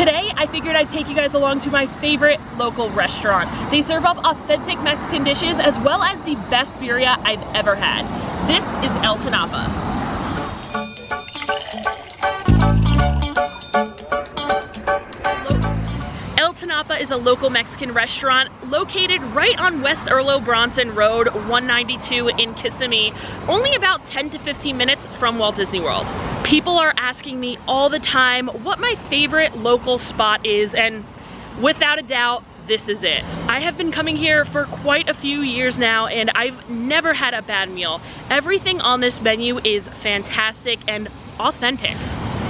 Today, I figured I'd take you guys along to my favorite local restaurant. They serve up authentic Mexican dishes as well as the best birria I've ever had. This is El Tinapa. El Tinapa is a local Mexican restaurant located right on West Erlo Bronson Road 192 in Kissimmee, only about 10 to 15 minutes from Walt Disney World. People are asking me all the time what my favorite local spot is, and without a doubt, this is it. I have been coming here for quite a few years now and I've never had a bad meal. Everything on this menu is fantastic and authentic.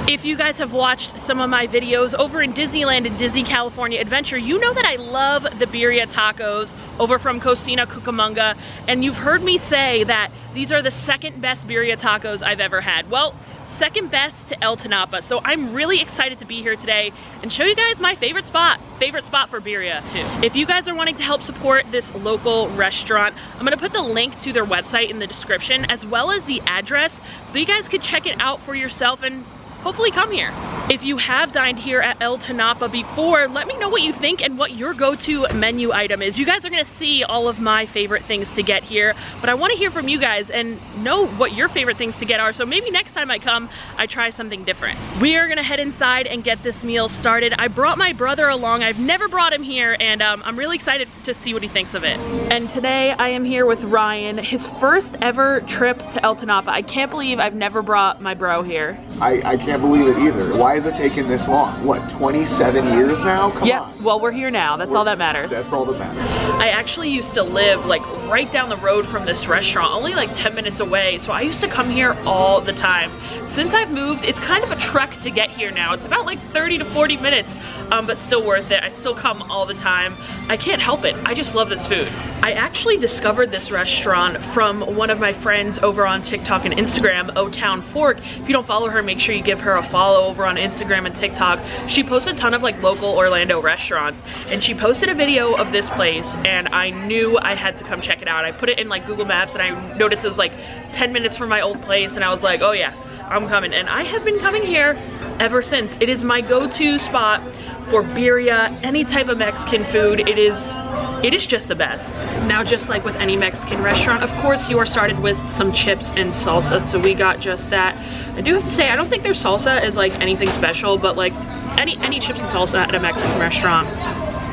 If you guys have watched some of my videos over in Disneyland and Disney California Adventure, you know that I love the birria tacos over from Cocina Cucamonga, and you've heard me say that these are the second best birria tacos I've ever had. Well, second best to El Tinapa. So I'm really excited to be here today and show you guys my favorite spot for birria too. If you guys are wanting to help support this local restaurant, I'm gonna put the link to their website in the description as well as the address so you guys could check it out for yourself and hopefully come here. If you have dined here at El Tinapa before, let me know what you think and what your go-to menu item is. You guys are gonna see all of my favorite things to get here, but I wanna hear from you guys and know what your favorite things to get are, so maybe next time I come, I try something different. We are gonna head inside and get this meal started. I brought my brother along. I've never brought him here, and I'm really excited to see what he thinks of it. And today I am here with Ryan, his first ever trip to El Tinapa. I can't believe I've never brought my bro here. I can't believe it either. Why is it taking this long? What, 27 years now? Come on. Well, we're here now. That's all that matters. That's all that matters. I actually used to live like right down the road from this restaurant, only like 10 minutes away. So I used to come here all the time. Since I've moved, it's kind of a trek to get here now. It's about like 30 to 40 minutes, but still worth it. I still come all the time. I can't help it. I just love this food. I actually discovered this restaurant from one of my friends over on TikTok and Instagram, O-Town Fork. If you don't follow her, make sure you give her a follow over on Instagram and TikTok. She posts a ton of like local Orlando restaurants, and she posted a video of this place and I knew I had to come check it out. I put it in like Google Maps and I noticed it was like 10 minutes from my old place, and I was like, oh yeah, I'm coming. And I have been coming here ever since. It is my go-to spot for birria, any type of Mexican food. It is just the best. Now, just like with any Mexican restaurant, of course you are started with some chips and salsa, so we got just that. I do have to say, I don't think their salsa is like anything special, but like any chips and salsa at a Mexican restaurant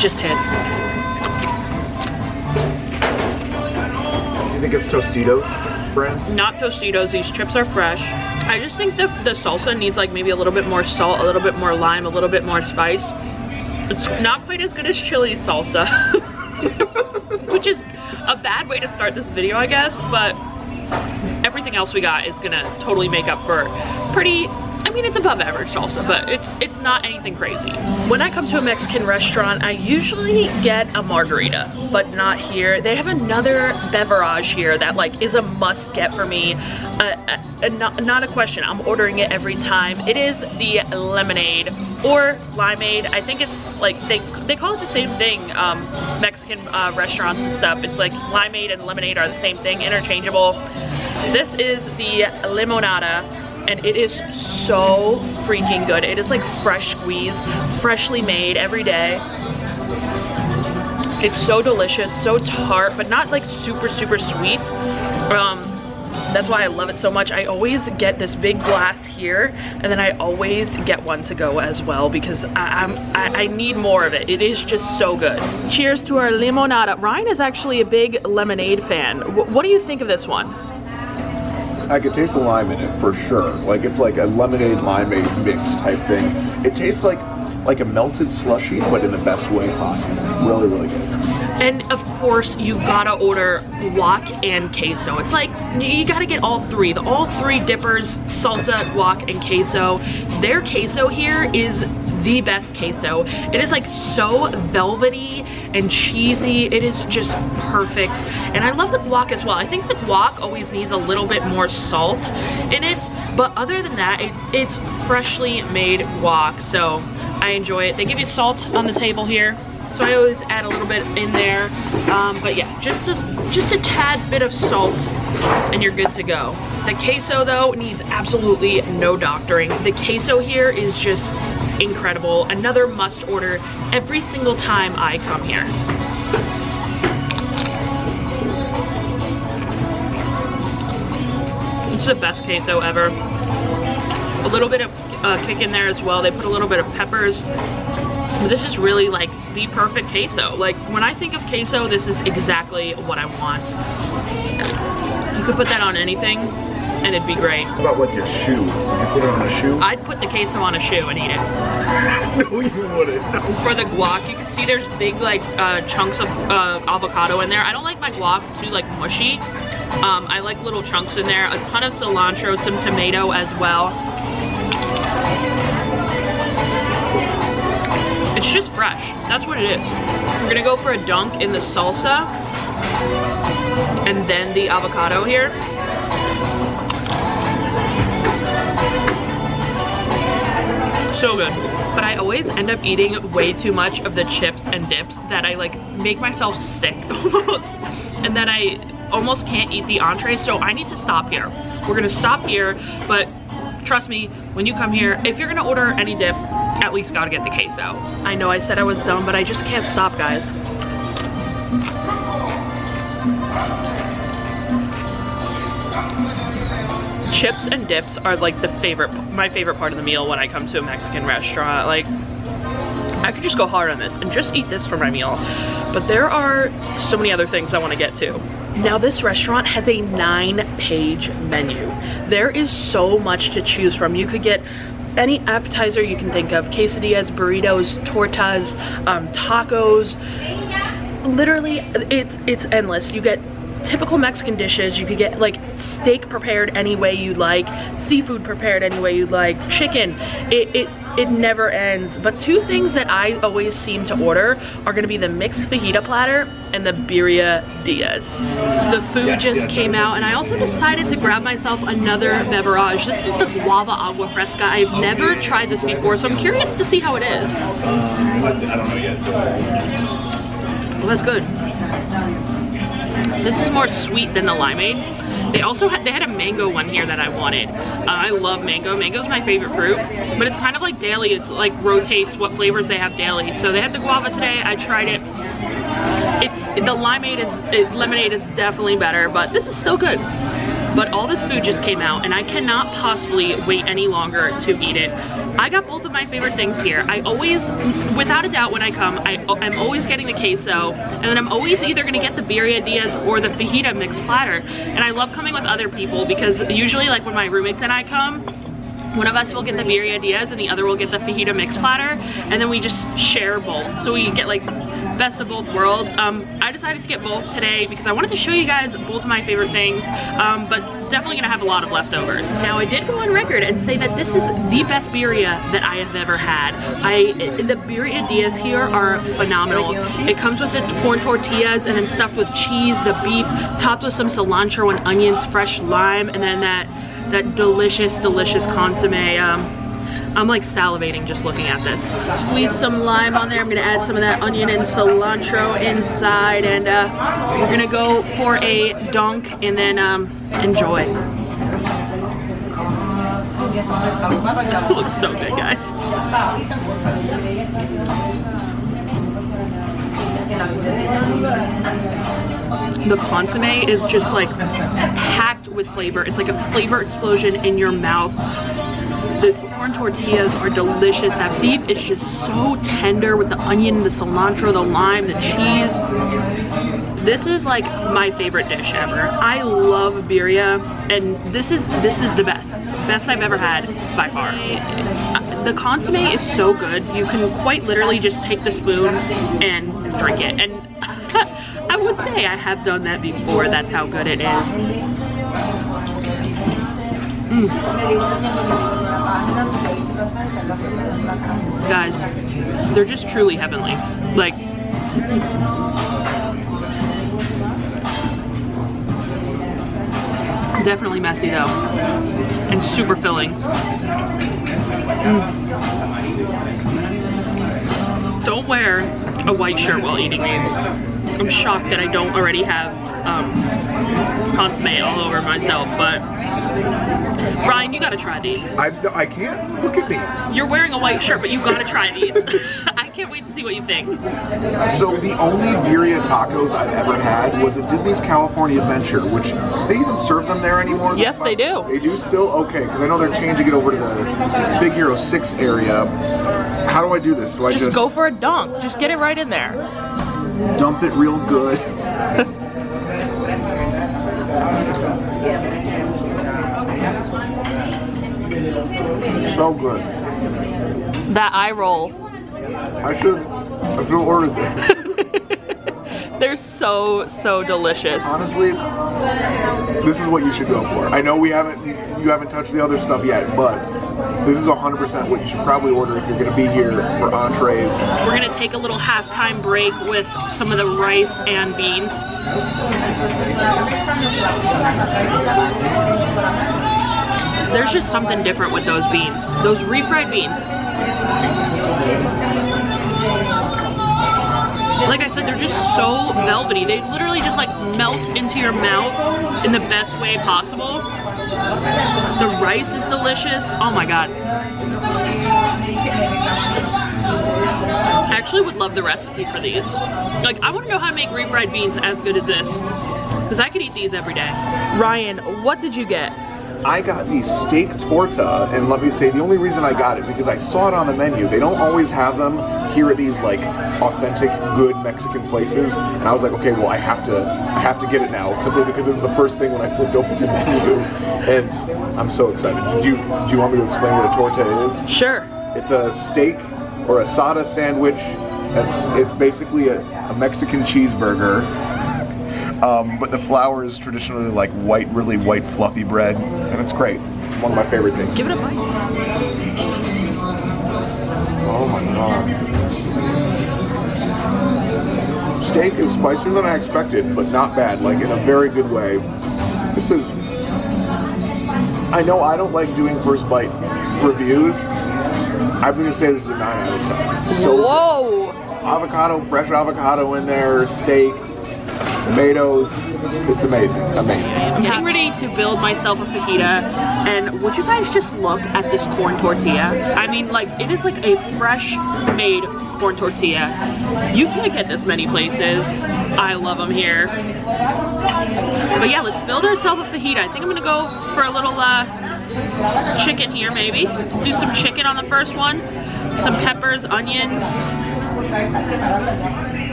just hits. Do you think it's Tostitos brand? Not Tostitos, these chips are fresh. I just think the salsa needs like maybe a little bit more salt, a little bit more lime, a little bit more spice. It's not quite as good as chili salsa, which is a bad way to start this video, I guess, but everything else we got is gonna totally make up for pretty, I mean, it's above average salsa, but it's not anything crazy. When I come to a Mexican restaurant, I usually get a margarita, but not here. They have another beverage here that like is a must get for me. Not a question, I'm ordering it every time. It is the lemonade or limeade. I think it's like, they call it the same thing, Mexican restaurants and stuff. It's like limeade and lemonade are the same thing, interchangeable. This is the limonada, and it is so freaking good. It is like fresh squeezed, freshly made every day. It's so delicious, so tart, but not like super sweet. That's why I love it so much. I always get this big glass here, and then I always get one to go as well because I need more of it. It is just so good. Cheers to our limonada. Ryan is actually a big lemonade fan. What do you think of this one? I could taste the lime in it for sure. Like it's like a lemonade limeade mix type thing. It tastes like a melted slushie, but in the best way possible. Really good. And of course, you gotta order guac and queso. It's like, you gotta get all three. All three dippers, salsa, guac, and queso. Their queso here is the best queso. It is like so velvety and cheesy. It is just perfect. And I love the guac as well. I think the guac always needs a little bit more salt in it. But other than that, it's freshly made guac. So I enjoy it. They give you salt on the table here, so I always add a little bit in there. But yeah, just a tad bit of salt and you're good to go. The queso though needs absolutely no doctoring. The queso here is just incredible. Another must order every single time I come here. It's the best queso ever. A little bit of kick in there as well. They put a little bit of peppers. This is really like the perfect queso. Like when I think of queso, this is exactly what I want. You could put that on anything and it'd be great. How about like your shoe? You put it on a shoe? I'd put the queso on a shoe and eat it. No, you wouldn't. No. For the guac, you can see there's big like chunks of avocado in there. I don't like my guac too like mushy. I like little chunks in there. A ton of cilantro, some tomato as well. It's just fresh. That's what it is. We're gonna go for a dunk in the salsa and then the avocado here. So good. But I always end up eating way too much of the chips and dips that I like make myself sick almost. And then I almost can't eat the entree, so I need to stop here. We're gonna stop here, but trust me, when you come here, if you're gonna order any dip, at least gotta get the queso. I know I said I was done, but I just can't stop, guys. Chips and dips are like my favorite part of the meal when I come to a Mexican restaurant. Like, I could just go hard on this and just eat this for my meal. But there are so many other things I want to get to. Now this restaurant has a 9-page menu. There is so much to choose from. You could get any appetizer you can think of. Quesadillas, burritos, tortas, tacos. Literally, it's endless. You get typical Mexican dishes. You could get like steak prepared any way you like, seafood prepared any way you like, chicken. It never ends. But two things that I always seem to order are gonna be the mixed fajita platter and the birria diaz. The food just came out, and I also decided to grab myself another beverage. This is the guava agua fresca. I've never tried this before, so I'm curious to see how it is. I don't know yet. Well, that's good. This is more sweet than the limeade. They also had a mango one here that I wanted. I love mango. Mango's my favorite fruit, but it's kind of like daily. It's like rotates what flavors they have daily. So they had the guava today. I tried it. The lemonade is definitely better, but this is still good. But all this food just came out, and I cannot possibly wait any longer to eat it. I got both of my favorite things here. I always, without a doubt, when I come, I'm always getting the queso, and then I'm always either gonna get the birria diaz or the fajita mixed platter. And I love coming with other people because usually, like when my roommates and I come, one of us will get the birria diaz and the other will get the fajita mixed platter, and then we just share both. So we get like best of both worlds. I decided to get both today because I wanted to show you guys both of my favorite things, but definitely gonna have a lot of leftovers. Now I did go on record and say that this is the best birria that I have ever had. The birria diaz here are phenomenal. It comes with the corn tortillas and then stuffed with cheese, the beef, topped with some cilantro and onions, fresh lime, and then that delicious consomme. I'm like salivating just looking at this. Squeeze some lime on there. I'm gonna add some of that onion and cilantro inside, and we're gonna go for a dunk and then enjoy. It looks so good, guys. The consomme is just like packed with flavor. It's like a flavor explosion in your mouth. The corn tortillas are delicious. That beef is just so tender with the onion, the cilantro, the lime, the cheese. This is like my favorite dish ever. I love birria, and this is the best I've ever had by far. The consomme is so good. You can quite literally just take the spoon and drink it. And I would say I have done that before. That's how good it is. Guys, they're just truly heavenly. Like, definitely messy though, and super filling. Don't wear a white shirt while eating these. I'm shocked that I don't already have consomme all over myself, but Ryan, you gotta try these. I can't. Look at me. You're wearing a white shirt, but you gotta try these. I can't wait to see what you think. So the only birria tacos I've ever had was at Disney's California Adventure, which, do they even serve them there anymore? Yes, they do. They do still? Okay, because I know they're changing it over to the Big Hero 6 area. How do I do this? Do I just go for a dunk. Just get it right in there. dump it real good? So good. That eye roll. I should order that. They're so delicious. Honestly, this is what you should go for. I know you haven't touched the other stuff yet, but this is 100% what you should probably order if you're gonna be here for entrees. We're gonna take a little halftime break with some of the rice and beans. There's just something different with those beans. Those refried beans. Like I said, they're just so velvety. They literally just like melt into your mouth in the best way possible. The rice is delicious. Oh my god. I actually would love the recipe for these. Like, I want to know how to make refried beans as good as this, because I could eat these every day. Ryan, what did you get? I got the steak torta, and let me say, the only reason I got it because I saw it on the menu. They don't always have them here at these like authentic, good Mexican places, and I was like, okay, well, I have to get it now, simply because it was the first thing when I flipped open the menu, and I'm so excited. Do you want me to explain what a torta is? Sure. It's a steak or asada sandwich. It's basically a Mexican cheeseburger. But the flour is traditionally like white, really white, fluffy bread, and it's great. It's one of my favorite things. Give it a bite. Oh my god. Steak is spicier than I expected, but not bad, like in a very good way. This is... I know I don't like doing first bite reviews. I'm going to say this is a 9 out of 10. So, whoa! Avocado, fresh avocado in there, steak, tomatoes, it's amazing, amazing. I'm getting ready to build myself a fajita, and would you guys just look at this corn tortilla? I mean, like, it is like a fresh made corn tortilla. You can't get this many places. I love them here. But yeah, let's build ourselves a fajita. I think I'm gonna go for a little chicken here, maybe. Do some chicken on the first one. Some peppers, onions.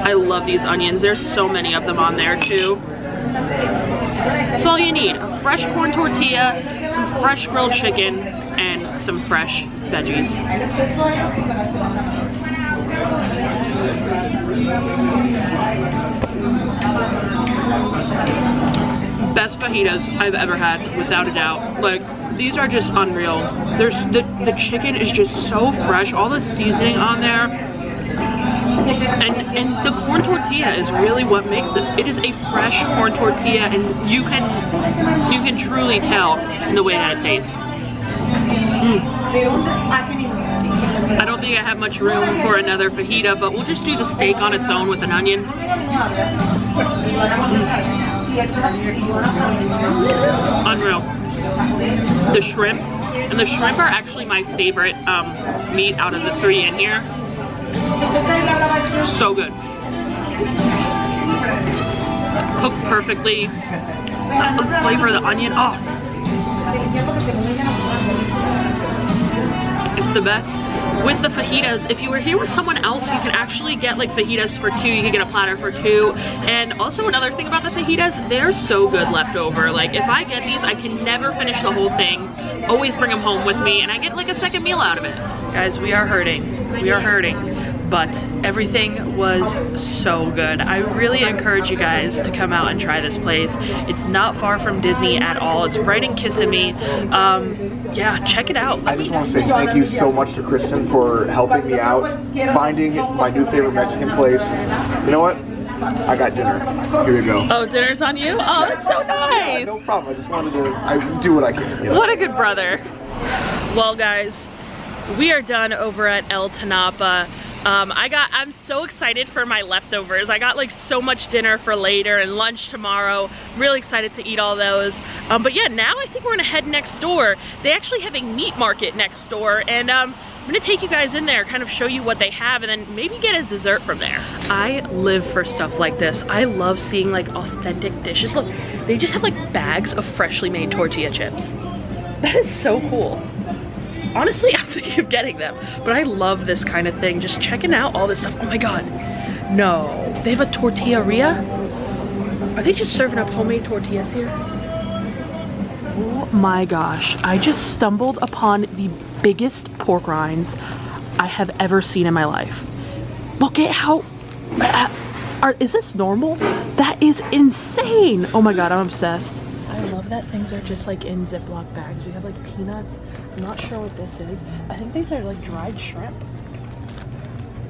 I love these onions. There's so many of them on there too. That's all you need. A fresh corn tortilla, some fresh grilled chicken, and some fresh veggies. Best fajitas I've ever had, without a doubt. Like, these are just unreal. There's the chicken is just so fresh. All the seasoning on there. And the corn tortilla is really what makes this. It is a fresh corn tortilla, and you can truly tell in the way that it tastes. I don't think I have much room for another fajita, but we'll just do the steak on its own with an onion. Unreal. The shrimp, and the shrimp are actually my favorite meat out of the 3 in here. So good. Cooked perfectly. The flavor of the onion, oh. It's the best. With the fajitas, if you were here with someone else, you can actually get like fajitas for 2. You can get a platter for 2. And also another thing about the fajitas, they're so good left over. Like, if I get these, I can never finish the whole thing. Always bring them home with me, and I get like a second meal out of it. Guys, we are hurting. We are hurting. But everything was so good. I really encourage you guys to come out and try this place. It's not far from Disney at all. It's right in Kissimmee. Yeah, check it out. I just want to say thank you so much to Kristen for helping me out, finding my new favorite Mexican place. You know what? I got dinner. Here you go. Oh, dinner's on you? Oh, that's so nice. No problem. I just wanted to do what I can. You know? What a good brother. Well, guys, we are done over at El Tanapa. I'm so excited for my leftovers. I got like so much dinner for later and lunch tomorrow. Really excited to eat all those. But yeah, now I think we're gonna head next door. They actually have a meat market next door, and I'm gonna take you guys in there, kind of show you what they have, and then maybe get a dessert from there. I live for stuff like this. I love seeing like authentic dishes. Look, they just have like bags of freshly made tortilla chips. That is so cool. Honestly, I'm thinking of getting them, but I love this kind of thing. Just checking out all this stuff. Oh my God, no. They have a tortilleria? Are they just serving up homemade tortillas here? Oh my gosh, I just stumbled upon the biggest pork rinds I have ever seen in my life. Look at how, is this normal? That is insane. Oh my God, I'm obsessed. I love that things are just like in Ziploc bags. We have like peanuts. I'm not sure what this is. I think these are like dried shrimp.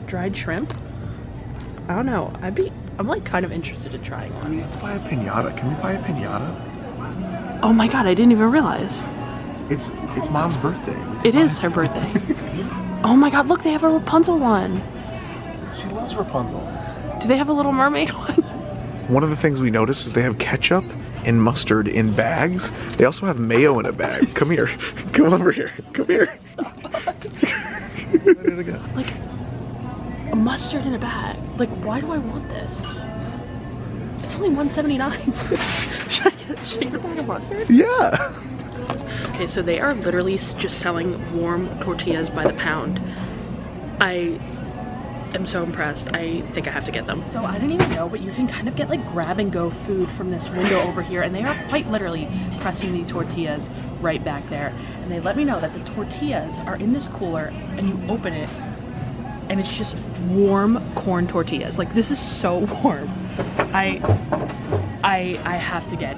Dried shrimp? I don't know. I'm like kind of interested in trying one. Let's buy a piñata. Can we buy a piñata? Oh my God, I didn't even realize. It's Mom's birthday. It is her birthday. Oh my God, look, they have a Rapunzel one. She loves Rapunzel. Do they have a Little Mermaid one? One of the things we noticed is they have ketchup and mustard in bags. They also have mayo in a bag. Come here. Come over here. Come here. Like, a mustard in a bag. Like, why do I want this? It's only $1.79. Should I get a bag of mustard? Yeah. Okay, so they are literally just selling warm tortillas by the pound. I am so impressed. I think I have to get them. So I didn't even know, but you can kind of get like grab and go food from this window over here, and they are quite literally pressing the tortillas right back there. And they let me know that the tortillas are in this cooler, and you open it and it's just warm corn tortillas. Like, this is so warm. I have to get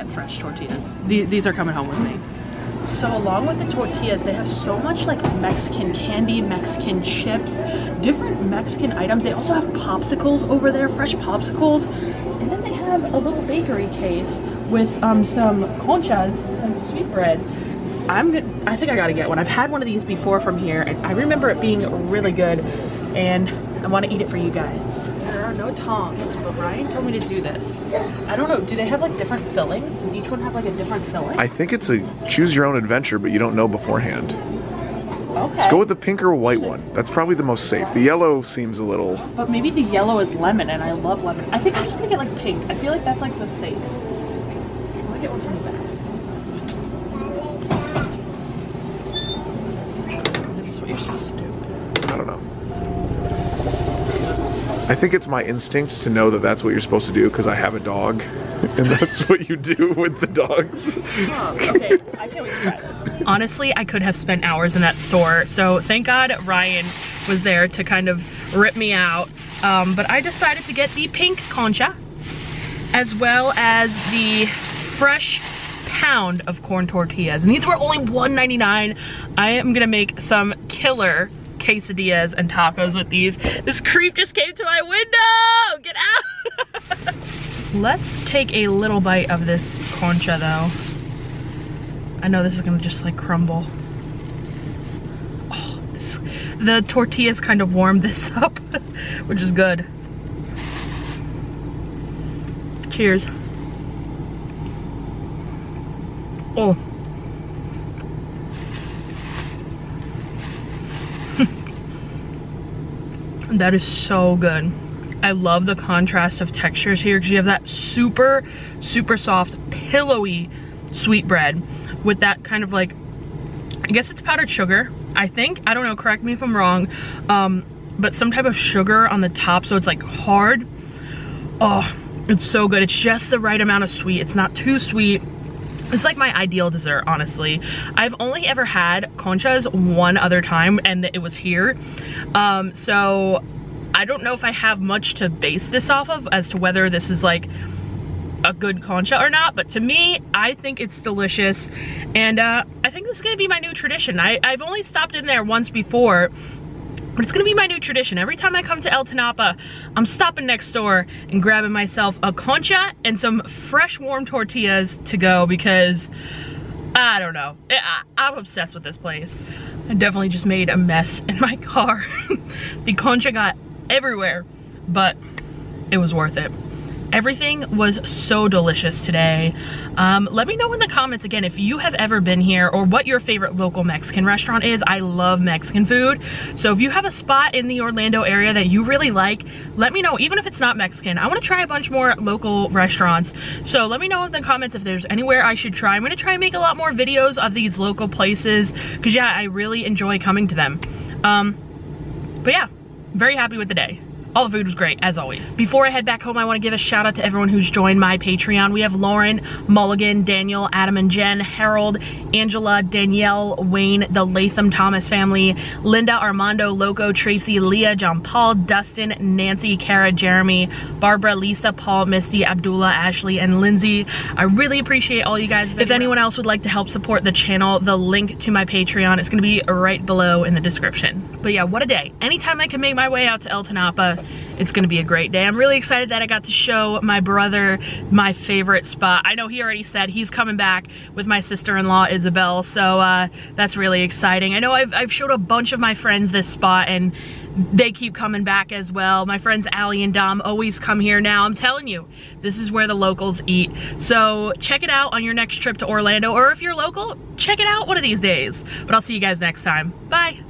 fresh tortillas. These are coming home with me. So along with the tortillas, they have so much like Mexican candy, Mexican chips, different Mexican items. They also have popsicles over there, fresh popsicles. And then they have a little bakery case with some conchas, some sweetbread. I think I gotta get one. I've had one of these before from here, and I remember it being really good, and I want to eat it for you guys. There are no tongs, but Ryan told me to do this. I don't know, do they have like different fillings? Does each one have like a different filling? I think it's a choose your own adventure, but you don't know beforehand. Okay. Let's go with the pink or white one. That's probably the most safe. The yellow seems a little... But maybe the yellow is lemon, and I love lemon. I think I'm just gonna get like pink. I feel like that's like the safe. I'm gonna get one from the back. This is what you're supposed to do. I don't know. I think it's my instinct to know that that's what you're supposed to do because I have a dog, and that's what you do with the dogs. Oh, okay, I can't wait to try this. Honestly, I could have spent hours in that store, so thank God Ryan was there to kind of rip me out. But I decided to get the pink concha, as well as the fresh pound of corn tortillas, and these were only $1.99. I am gonna make some killer quesadillas and tacos with these. This creep just came to my window! Get out! Let's take a little bite of this concha though. I know this is gonna just like crumble. Oh, the tortillas kind of warmed this up, which is good. Cheers. Oh. That is so good. I love the contrast of textures here because you have that super, super soft, pillowy sweetbread with that kind of like, I guess it's powdered sugar, I think. I don't know, correct me if I'm wrong. But some type of sugar on the top, so it's like hard. Oh, it's so good. It's just the right amount of sweet. It's not too sweet. It's like my ideal dessert, honestly. I've only ever had conchas one other time, and it was here. So I don't know if I have much to base this off of as to whether this is like a good concha or not, but to me, I think it's delicious. And I think this is gonna be my new tradition. I've only stopped in there once before, but it's gonna be my new tradition. Every time I come to El Tinapa, I'm stopping next door and grabbing myself a concha and some fresh warm tortillas to go because I don't know. I'm obsessed with this place. I definitely just made a mess in my car. The concha got everywhere, but it was worth it. Everything was so delicious today. Let me know in the comments again if you have ever been here or what your favorite local Mexican restaurant is. I love Mexican food. So if you have a spot in the Orlando area that you really like, let me know, even if it's not Mexican. I want to try a bunch more local restaurants. So let me know in the comments if there's anywhere I should try. I'm going to try and make a lot more videos of these local places because yeah, I really enjoy coming to them. But yeah, very happy with the day. All the food was great, as always. Before I head back home, I want to give a shout out to everyone who's joined my Patreon. We have Lauren, Mulligan, Daniel, Adam and Jen, Harold, Angela, Danielle, Wayne, the Latham Thomas family, Linda, Armando, Loco, Tracy, Leah, John Paul, Dustin, Nancy, Kara, Jeremy, Barbara, Lisa, Paul, Misty, Abdullah, Ashley, and Lindsay. I really appreciate all you guys. If anyone else would like to help support the channel, the link to my Patreon is going to be right below in the description. But yeah, what a day. Anytime I can make my way out to El Tinapa, it's gonna be a great day. I'm really excited that I got to show my brother my favorite spot. I know he already said he's coming back with my sister-in-law Isabel, so that's really exciting. I know I've showed a bunch of my friends this spot and they keep coming back as well. My friends Allie and Dom always come here now. I'm telling you, this is where the locals eat. So check it out on your next trip to Orlando, or if you're local, check it out one of these days. But I'll see you guys next time. Bye.